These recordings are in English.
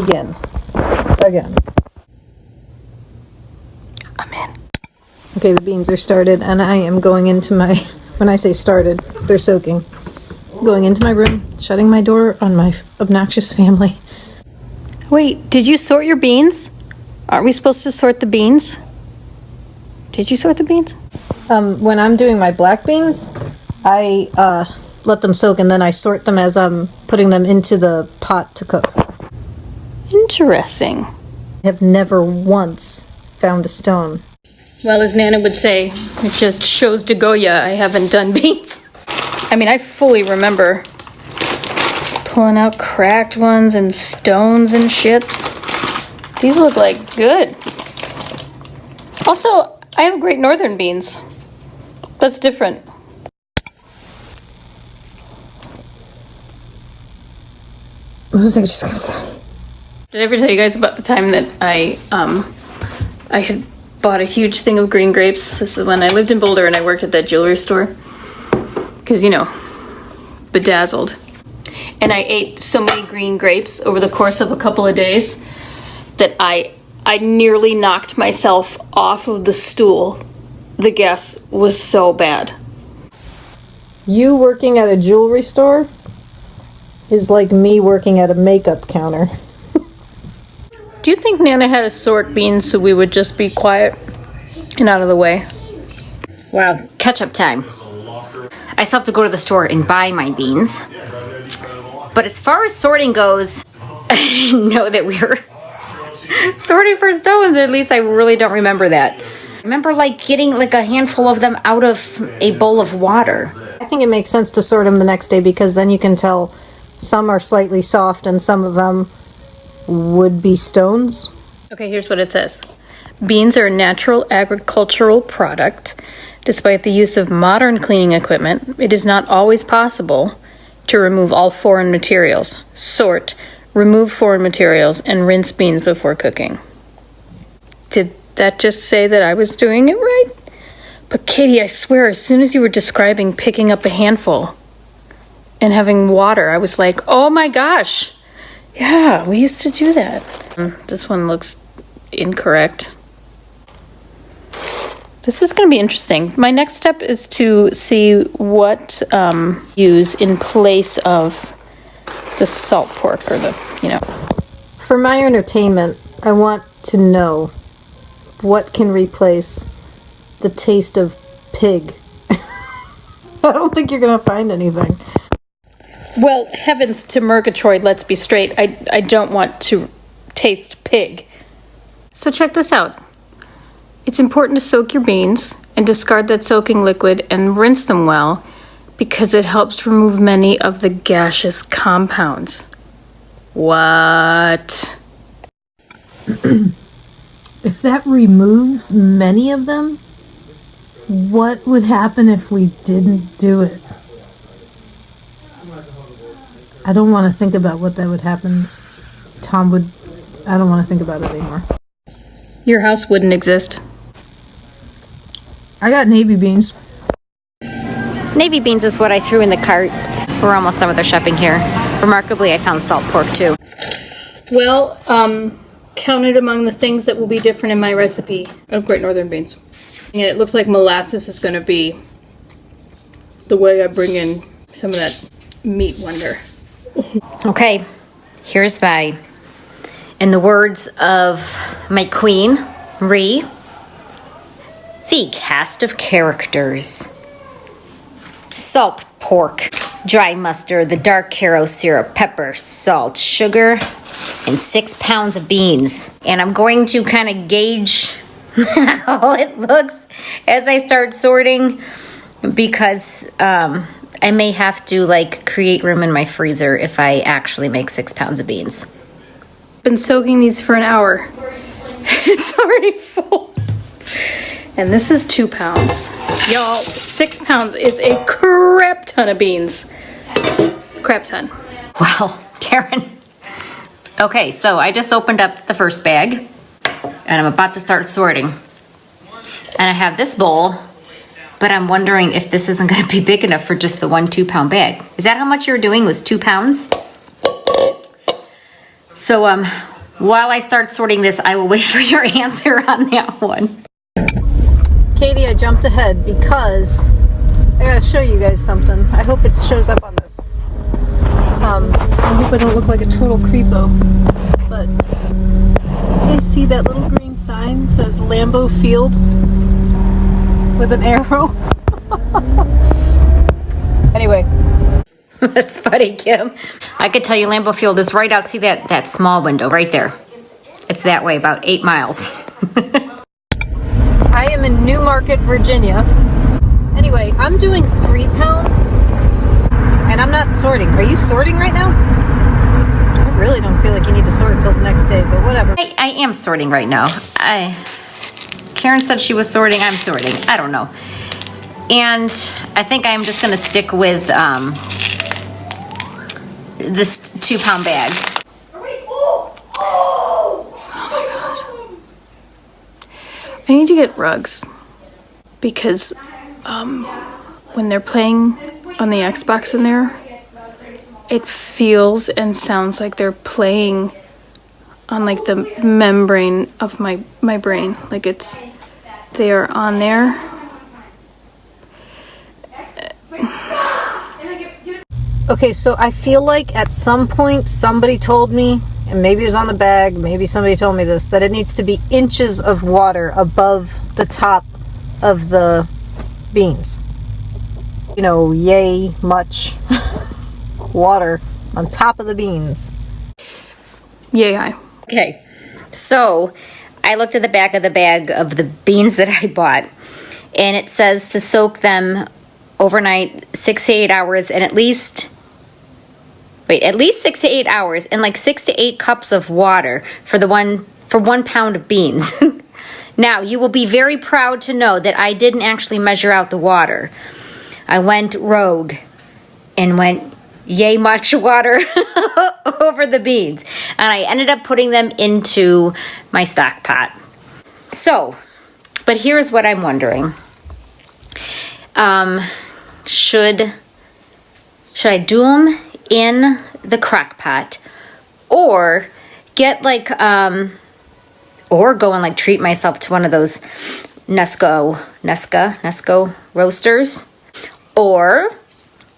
begin. Again. I'm in. Okay, the beans are started, and I am going into my, when I say started, they're soaking. Going into my room, shutting my door on my obnoxious family. Wait, did you sort your beans? Aren't we supposed to sort the beans? Did you sort the beans? When I'm doing my black beans, I let them soak, and then I sort them as I'm putting them into the pot to cook. Interesting. I have never once found a stone. Well, as Nana would say, it just shows to Goya I haven't done beans. I mean, I fully remember pulling out cracked ones and stones and shit. These look like good. Also, I have great northern beans. That's different. What was I just gonna say? Did I ever tell you guys about the time that I had bought a huge thing of green grapes? This is when I lived in Boulder and I worked at that jewelry store. Because, you know, bedazzled. And I ate so many green grapes over the course of a couple of days that I nearly knocked myself off of the stool. The gas was so bad. You working at a jewelry store is like me working at a makeup counter. Do you think Nana had to sort beans so we would just be quiet and out of the way? Wow, catch-up time. I still have to go to the store and buy my beans. But as far as sorting goes, I didn't know that we were sorting for stones, or at least I really don't remember that. I remember like getting like a handful of them out of a bowl of water. I think it makes sense to sort them the next day because then you can tell some are slightly soft and some of them would be stones. Okay, here's what it says. Beans are a natural agricultural product. Despite the use of modern cleaning equipment, it is not always possible to remove all foreign materials. Sort, remove foreign materials, and rinse beans before cooking. Did that just say that I was doing it right? But Katie, I swear, as soon as you were describing picking up a handful and having water, I was like, oh my gosh. Yeah, we used to do that. This one looks incorrect. This is going to be interesting. My next step is to see what use in place of the salt pork or the, you know. For my entertainment, I want to know what can replace the taste of pig. I don't think you're going to find anything. Well, heavens to Murgatroyd, let's be straight. I don't want to taste pig. So check this out. It's important to soak your beans and discard that soaking liquid and rinse them well because it helps remove many of the gaseous compounds. What? If that removes many of them, what would happen if we didn't do it? I don't want to think about what that would happen. I don't want to think about it anymore. Your house wouldn't exist. I got navy beans. Navy beans is what I threw in the cart. We're almost done with our shopping here. Remarkably, I found salt pork too. Well, counted among the things that will be different in my recipe of Great Northern Beans. And it looks like molasses is going to be the way I bring in some of that meat wonder. Okay, here's my, in the words of my queen, Ree, the cast of characters. Salt pork, dry mustard, the dark Caro syrup, pepper, salt, sugar, and 6 pounds of beans. And I'm going to kind of gauge how it looks as I start sorting because I may have to like create room in my freezer if I actually make 6 pounds of beans. Been soaking these for an hour. It's already full. And this is 2 pounds. Y'all, 6 pounds is a crap ton of beans. Crap ton. Well, Karen. Okay, so I just opened up the first bag and I'm about to start sorting. And I have this bowl, but I'm wondering if this isn't going to be big enough for just the 1 2-pound bag. Is that how much you were doing, was 2 pounds? So while I start sorting this, I will wait for your answer on that one. Katie, I jumped ahead because I gotta show you guys something. I hope it shows up on this. I hope I don't look like a total creepo. But you guys see that little green sign that says Lambeau Field with an arrow? Anyway. That's funny, Kim. I could tell you Lambeau Field is right out. See that small window right there? It's that way, about 8 miles. I am in Newmarket, Virginia. Anyway, I'm doing 3 pounds, and I'm not sorting. Are you sorting right now? I really don't feel like you need to sort until the next day, but whatever. I am sorting right now. Karen said she was sorting. I'm sorting. I don't know. And I think I'm just going to stick with this 2 pound bag. I need to get rugs because when they're playing on the Xbox in there, it feels and sounds like they're playing on like the membrane of my brain. Like they are on there. Okay, so I feel like at some point somebody told me, and maybe it was on the bag, maybe somebody told me this, that it needs to be inches of water above the top of the beans. You know, yay much water on top of the beans. Yay, I. Okay, so I looked at the back of the bag of the beans that I bought, and it says to soak them overnight 6 to 8 hours and at least 6 to 8 hours and like 6 to 8 cups of water for 1 pound of beans. Now, you will be very proud to know that I didn't actually measure out the water. I went rogue and went yay much water over the beans. And I ended up putting them into my stock pot. So, but here's what I'm wondering. Should I do them in the crock pot or get like, or go and like treat myself to one of those Nesco roasters, or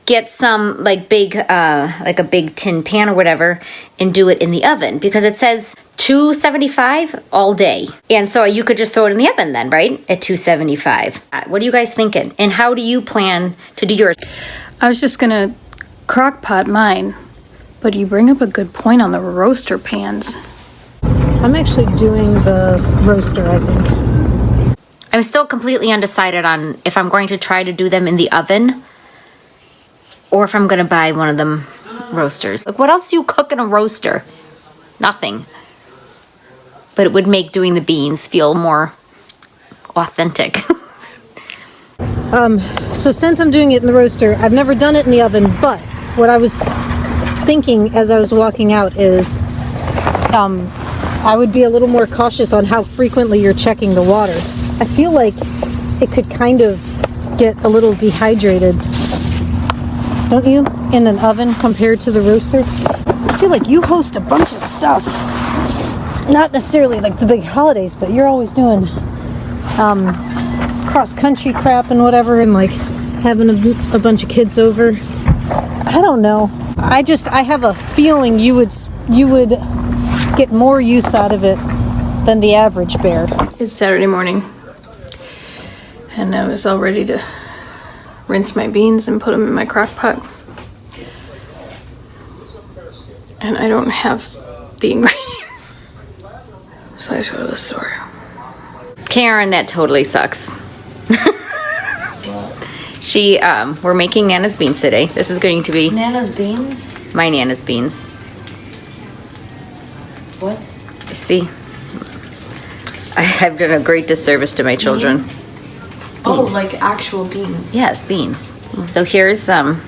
get some like big, like a big tin pan or whatever and do it in the oven because it says 275 all day. And so you could just throw it in the oven then, right? At 275. What are you guys thinking? And how do you plan to do yours? I was just gonna crock pot mine, but you bring up a good point on the roaster pans. I'm actually doing the roaster, I think. I'm still completely undecided on if I'm going to try to do them in the oven or if I'm going to buy one of them roasters. Like, what else do you cook in a roaster? Nothing. But it would make doing the beans feel more authentic. So since I'm doing it in the roaster, I've never done it in the oven, but what I was thinking as I was walking out is I would be a little more cautious on how frequently you're checking the water. I feel like it could kind of get a little dehydrated, don't you, in an oven compared to the roaster? I feel like you host a bunch of stuff. Not necessarily like the big holidays, but you're always doing cross-country crap and whatever, and like having a bunch of kids over. I don't know. I have a feeling you would get more use out of it than the average bear. It's Saturday morning, and I was all ready to rinse my beans and put them in my crock pot. And I don't have the ingredients, so I just go to the store. Karen, that totally sucks. We're making Nana's beans today. This is going to be Nana's beans? my Nana's beans. What? See, I've done a great disservice to my children. Beans? Oh, like actual beans. Yes, beans. So here's you know,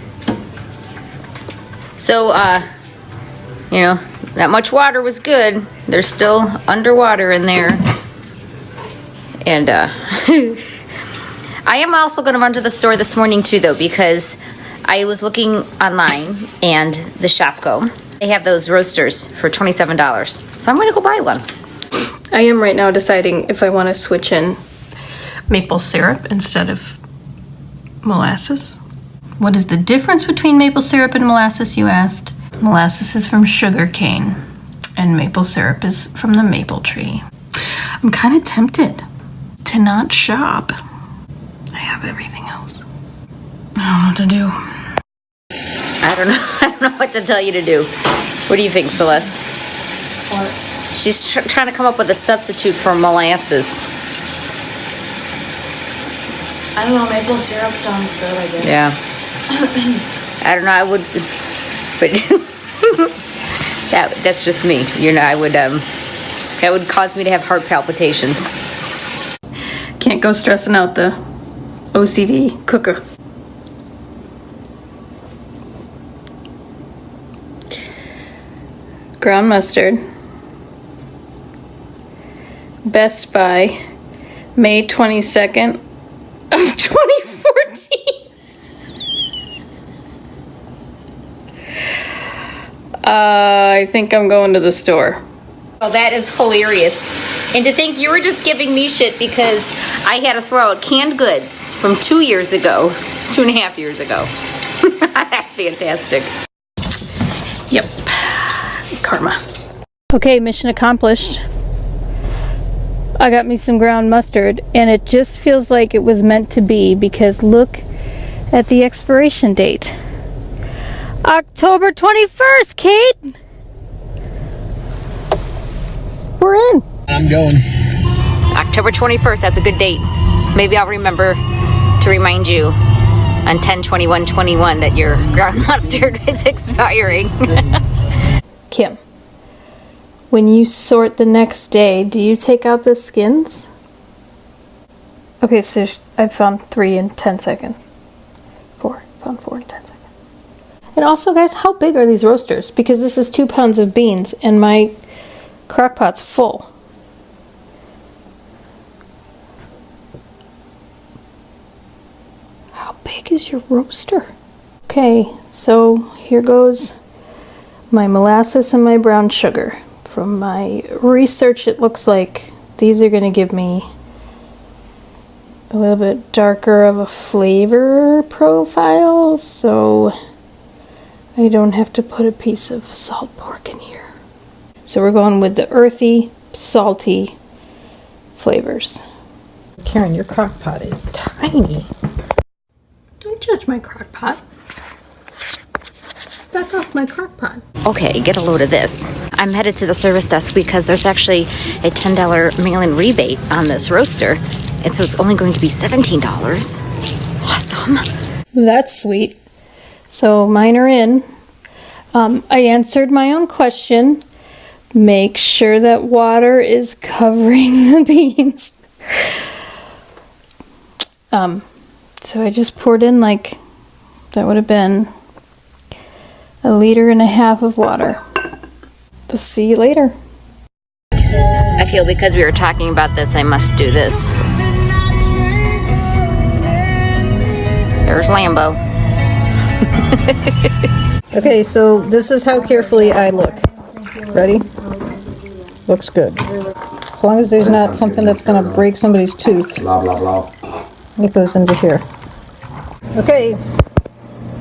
that much water was good. There's still underwater in there. And I am also going to run to the store this morning too, though, because I was looking online and the Shopko They have those roasters for $27. So I'm going to go buy one. I am right now deciding if I want to switch in maple syrup instead of molasses. What is the difference between maple syrup and molasses, you asked? Molasses is from sugar cane, and maple syrup is from the maple tree. I'm kind of tempted to not shop. I have everything else. I don't know what to do. I don't know. I don't know what to tell you to do. What do you think, Celeste? What? She's trying to come up with a substitute for molasses. I don't know, maple syrup sounds good, I guess. Yeah. I don't know, I would, but that's just me. You know, that would cause me to have heart palpitations. Can't go stressing out the OCD cooker. Ground mustard. Best Buy, May 22nd of 2014. I think I'm going to the store. Oh, that is hilarious. And to think you were just giving me shit because I had to throw out canned goods from 2 years ago, 2.5 years ago. That's fantastic. Yep. Karma. Okay, mission accomplished. I got me some ground mustard, and it just feels like it was meant to be because look at the expiration date. October 21st, Kate! We're in. I'm going. October 21st, that's a good date. Maybe I'll remember to remind you on 10/21/21 that your ground mustard is expiring. Kim, when you sort the next day, do you take out the skins? Okay, so I found 3 in 10 seconds. 4. Found 4 in 10 seconds. And also, guys, how big are these roasters? Because this is 2 pounds of beans, and my crock pot's full. How big is your roaster? Okay, so here goes my molasses and my brown sugar. From my research, it looks like these are going to give me a little bit darker of a flavor profile, so I don't have to put a piece of salt pork in here. So we're going with the earthy, salty flavors. Karen, your crock pot is tiny. Don't judge my crock pot. Back off my crock pot. Okay, get a load of this. I'm headed to the service desk because there's actually a $10 mail-in rebate on this roaster, and so it's only going to be $17. Awesome. That's sweet. So mine are in. I answered my own question. Make sure that water is covering the beans. So I just poured in that would have been 1.5 liters of water. We'll see you later. I feel because we were talking about this, I must do this. There's Lambo. Okay, so this is how carefully I look. Ready? Looks good. As long as there's not something that's going to break somebody's tooth. Blah, blah, blah. It goes into here. Okay,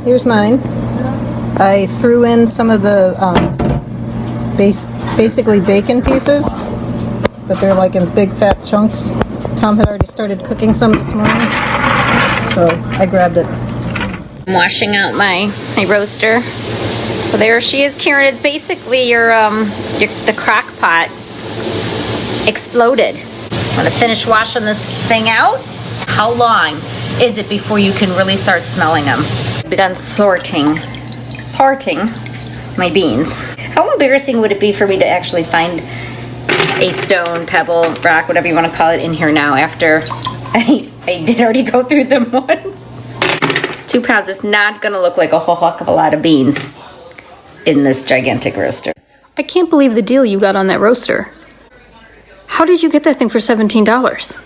here's mine. I threw in some of the basically bacon pieces, but they're like in big fat chunks. Tom had already started cooking some this morning, so I grabbed it. I'm washing out my roaster. So there she is, Karen. It's basically the crock pot exploded. Want to finish washing this thing out? How long is it before you can really start smelling them? I've begun sorting my beans. How embarrassing would it be for me to actually find a stone, pebble, rock, whatever you want to call it, in here now after I did already go through them once? 2 pounds is not going to look like a whole heck of a lot of beans in this gigantic roaster. I can't believe the deal you got on that roaster. How did you get that thing for $17?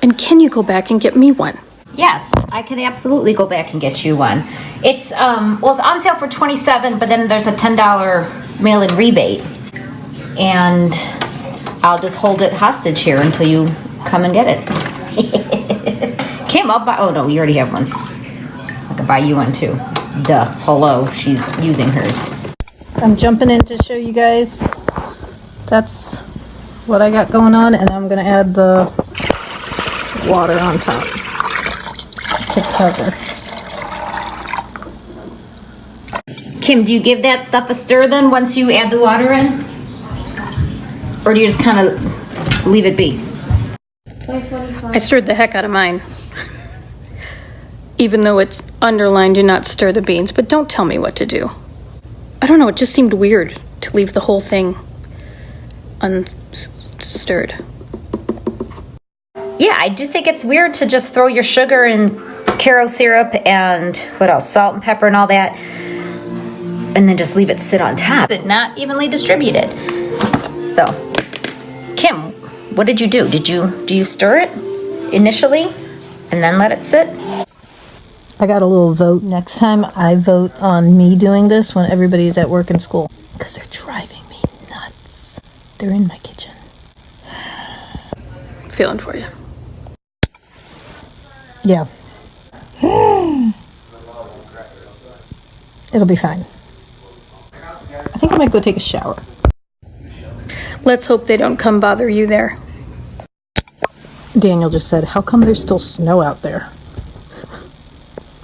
And can you go back and get me one? Yes, I can absolutely go back and get you one. It's well, it's on sale for $27, but then there's a $10 mail-in rebate, and I'll just hold it hostage here until you come and get it. Kim, I'll buy. Oh no, you already have one. I could buy you one too. Duh. Hello, she's using hers. I'm jumping in to show you guys. That's what I got going on, and I'm gonna add the water on top to cover. Kim, do you give that stuff a stir then once you add the water in? Or do you just kind of leave it be? I stirred the heck out of mine. Even though it's underlined, do not stir the beans, but don't tell me what to do. I don't know, it just seemed weird to leave the whole thing unstirred. Yeah, I do think it's weird to just throw your sugar and Caro syrup and what else, salt and pepper and all that, and then just leave it sit on top. It's not evenly distributed. So, Kim, what did you do? Do you stir it initially and then let it sit? I got a little vote. Next time I vote on me doing this when everybody's at work and school. Because they're driving me nuts. They're in my kitchen. Feeling for you. Yeah. It'll be fine. I think I might go take a shower. Let's hope they don't come bother you there. Daniel just said, how come there's still snow out there?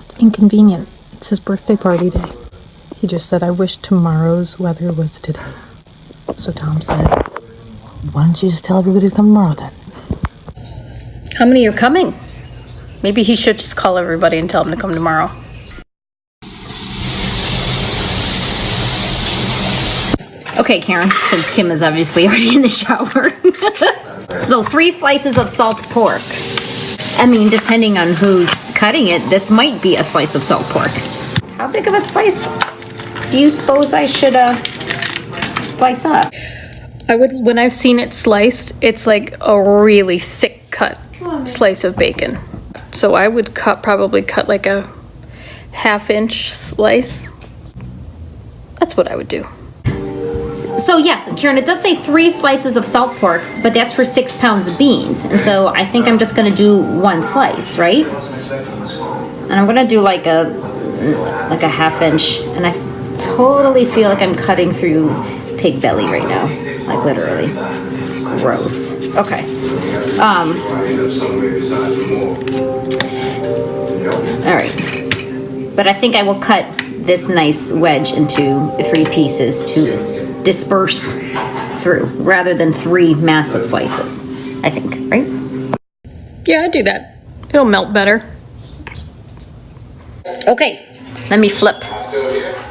It's inconvenient. It's his birthday party day. He just said, I wish tomorrow's weather was today. So Tom said, why don't you just tell everybody to come tomorrow then? How many are coming? Maybe he should just call everybody and tell them to come tomorrow. Okay, Karen, since Kim is obviously already in the shower. So 3 slices of salt pork. I mean, depending on who's cutting it, this might be a slice of salt pork. How big of a slice do you suppose I should slice up? I would, when I've seen it sliced, it's like a really thick cut slice of bacon. So I would probably cut like a 1/2-inch slice. That's what I would do. So yes, Karen, it does say 3 slices of salt pork, but that's for 6 pounds of beans. And so I think I'm just gonna do 1 slice, right? And I'm gonna do like a 1/2 inch, and I totally feel like I'm cutting through pig belly right now, like literally. Gross. Okay. All right. But I think I will cut this nice wedge into 3 pieces to disperse through rather than 3 massive slices, I think, right? Yeah, I'd do that. It'll melt better. Okay, let me flip.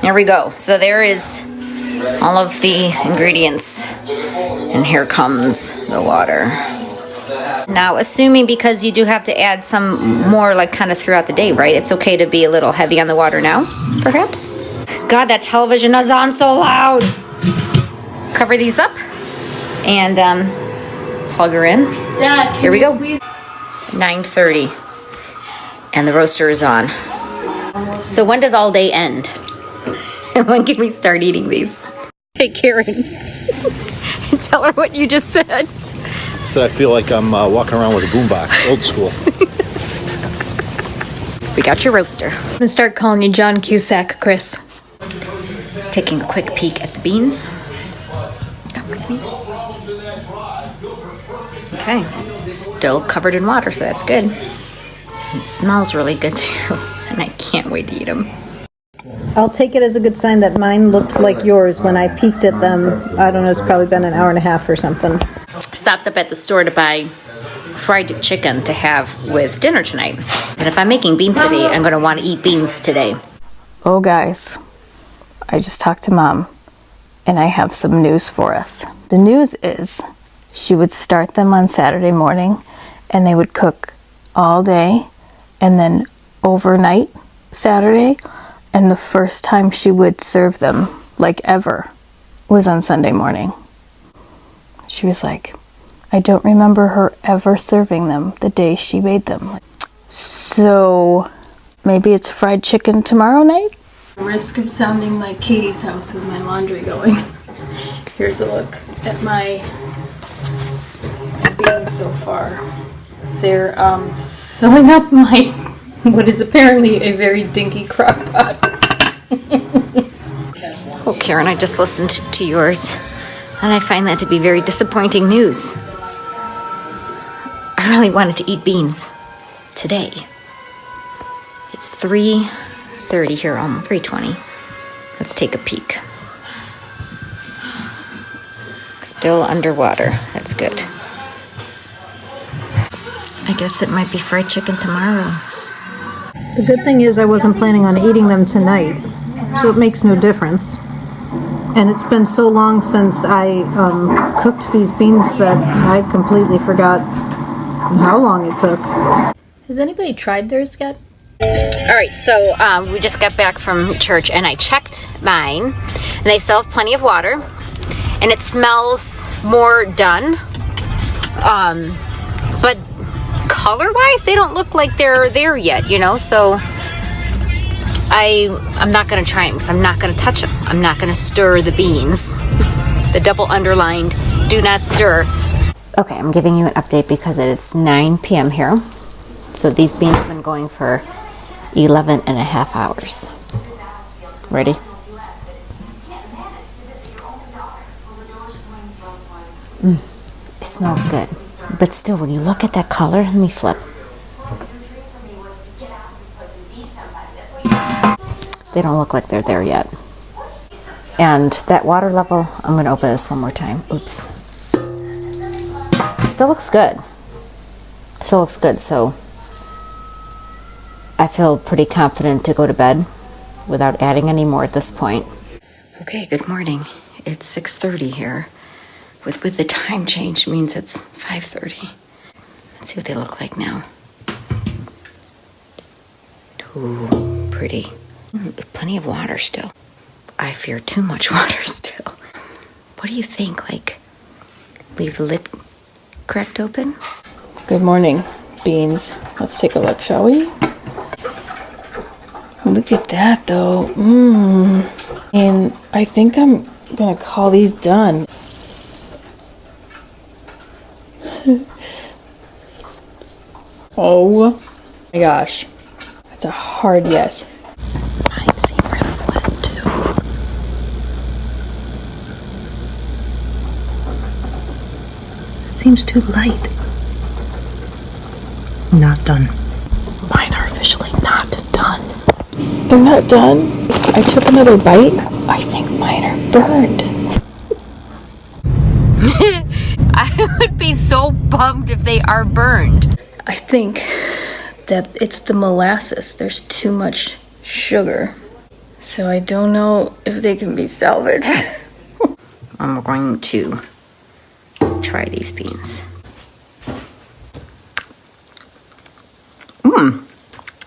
There we go. So there is all of the ingredients, and here comes the water. Now, assuming because you do have to add some more like kind of throughout the day, right? It's okay to be a little heavy on the water now, perhaps? God, that television is on so loud. Cover these up and plug her in. Dad, here we go. 9:30, and the roaster is on. So when does all day end? And when can we start eating these? Hey, Karen, tell her what you just said. So I feel like I'm walking around with a boombox, old school. We got your roaster. I'm gonna start calling you John Cusack, Chris. Taking a quick peek at the beans. Come with me. Okay, still covered in water, so that's good. It smells really good too, and I can't wait to eat them. I'll take it as a good sign that mine looked like yours when I peeked at them. I don't know, it's probably been an hour and a half or something. Stopped up at the store to buy fried chicken to have with dinner tonight. And if I'm making beans today, I'm going to want to eat beans today. Oh, guys, I just talked to Mom, and I have some news for us. The news is she would start them on Saturday morning, and they would cook all day, and then overnight Saturday, and the first time she would serve them, like ever, was on Sunday morning. She was like, I don't remember her ever serving them the day she made them. So maybe it's fried chicken tomorrow night? Risk of sounding like Katie's house with my laundry going. Here's a look at my beans so far. They're filling up my what is apparently a very dinky crock pot. Oh, Karen, I just listened to yours, and I find that to be very disappointing news. I really wanted to eat beans today. It's 3:30 here, 3:20. Let's take a peek. Still underwater. That's good. I guess it might be fried chicken tomorrow. The good thing is I wasn't planning on eating them tonight, so it makes no difference. And it's been so long since I cooked these beans that I completely forgot how long it took. Has anybody tried theirs yet? All right, so we just got back from church, and I checked mine, and they still have plenty of water, and it smells more done. But color-wise, they don't look like they're there yet, you know. So I'm not gonna try them because I'm not gonna touch them. I'm not gonna stir the beans. The double underlined, do not stir. Okay, I'm giving you an update because it's 9 p.m. here. So these beans have been going for 11 and a half hours. Ready? It smells good. But still, when you look at that color, let me flip. They don't look like they're there yet. And that water level, I'm going to open this one more time. Oops. It still looks good. Still looks good, so I feel pretty confident to go to bed without adding any more at this point. Okay, good morning. It's 6:30 here. With the time change means it's 5:30. Let's see what they look like now. Ooh, pretty. Plenty of water still. I fear too much water still. What do you think? Like, leave the lid cracked open? Good morning, beans. Let's take a look, shall we? Look at that, though. And I think I'm gonna call these done. Oh my gosh. That's a hard yes. Mine seem really wet too. Seems too light. Not done. Mine are officially not done. They're not done. I took another bite. I think mine are burned. I would be so bummed if they are burned. I think that it's the molasses. There's too much sugar. So I don't know if they can be salvaged. I'm going to try these beans.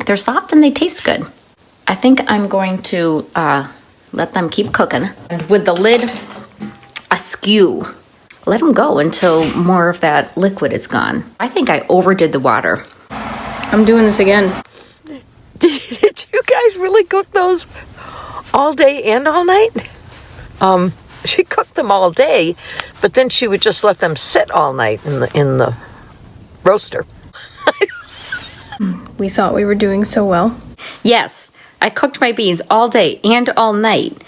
They're soft and they taste good. I think I'm going to let them keep cooking. And with the lid askew, let them go until more of that liquid is gone. I think I overdid the water. I'm doing this again. Did you guys really cook those all day and all night? She cooked them all day, but then she would just let them sit all night in the roaster. We thought we were doing so well. Yes, I cooked my beans all day and all night.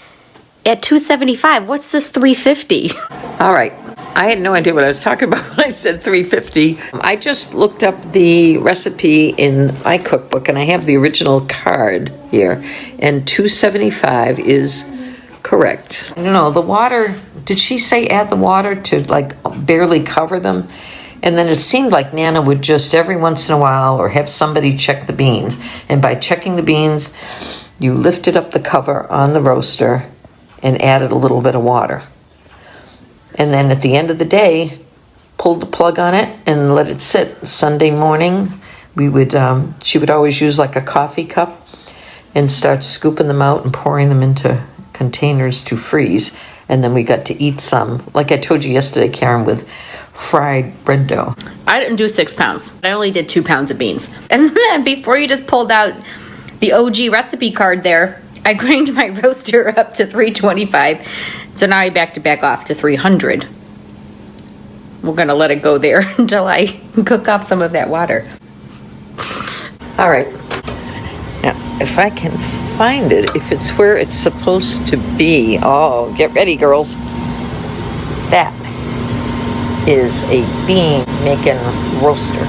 At $2.75, what's this $3.50? All right. I had no idea what I was talking about when I said $3.50. I just looked up the recipe in my cookbook, and I have the original card here, and $2.75 is correct. I don't know, the water, did she say add the water to like barely cover them? And then it seemed like Nana would just every once in a while or have somebody check the beans. And by checking the beans, you lifted up the cover on the roaster and added a little bit of water. And then at the end of the day, pulled the plug on it and let it sit. Sunday morning, she would always use like a coffee cup and start scooping them out and pouring them into containers to freeze. And then we got to eat some, like I told you yesterday, Karen, with fried bread dough. I didn't do 6 pounds. I only did 2 pounds of beans. And then before you just pulled out the OG recipe card there, I cranked my roaster up to 325. So now I back off to 300. We're gonna let it go there until I cook off some of that water. All right. Now, if I can find it, if it's where it's supposed to be. Oh, get ready, girls. That is a bean making roaster.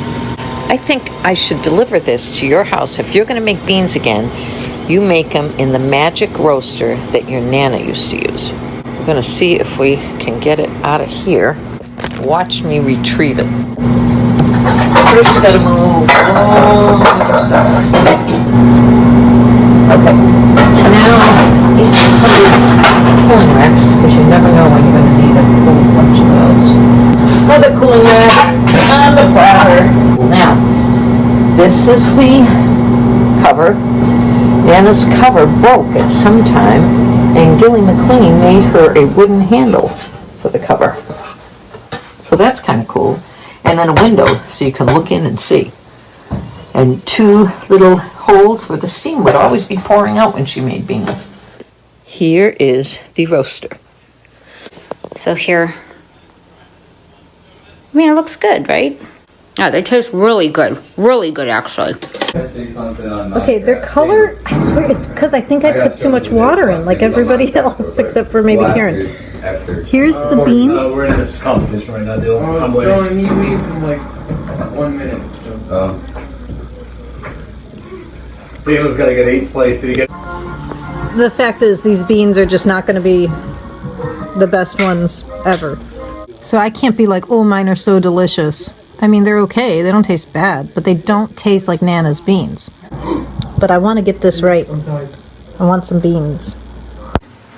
I think I should deliver this to your house. If you're going to make beans again, you make them in the magic roaster that your Nana used to use. I'm going to see if we can get it out of here. Watch me retrieve it. First, you got to move all the stuff. Okay. Now, 800 cooling racks, because you never know when you're going to need a whole bunch of those. Another cooling rack on the platter. Now, this is the cover. Nana's cover broke at some time, and Gilly McLean made her a wooden handle for the cover. So that's kind of cool. And then a window so you can look in and see. And 2 little holes where the steam would always be pouring out when she made beans. Here is the roaster. So here, I mean, it looks good, right? Oh, they taste really good actually. Okay, their color, I swear it's because I think I put too much water in, like everybody else, except for maybe Karen. Here's the beans. We're in this competition right now, Dylan. I'm waiting. Don't need me for like 1 minute. So. Dylan's got to get 8th place. Did he get? The fact is, these beans are just not going to be the best ones ever. So I can't be like, oh, mine are so delicious. I mean, they're okay. They don't taste bad, but they don't taste like Nana's beans. But I want to get this right. I want some beans.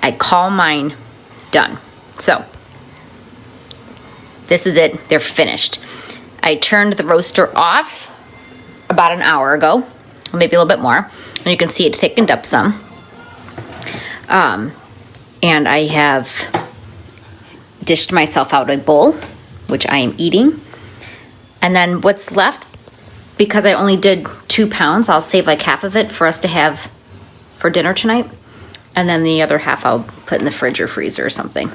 I call mine done. So, this is it. They're finished. I turned the roaster off about an hour ago, maybe a little bit more. And you can see it thickened up some. And I have dished myself out a bowl, which I am eating. And then what's left, because I only did 2 pounds, I'll save like half of it for us to have for dinner tonight. And then the other half I'll put in the fridge or freezer or something.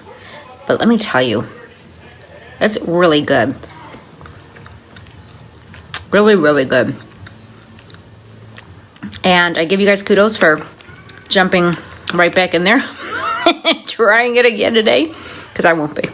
But let me tell you, it's really good. Really, really good. And I give you guys kudos for jumping right back in there and trying it again today, because I won't be.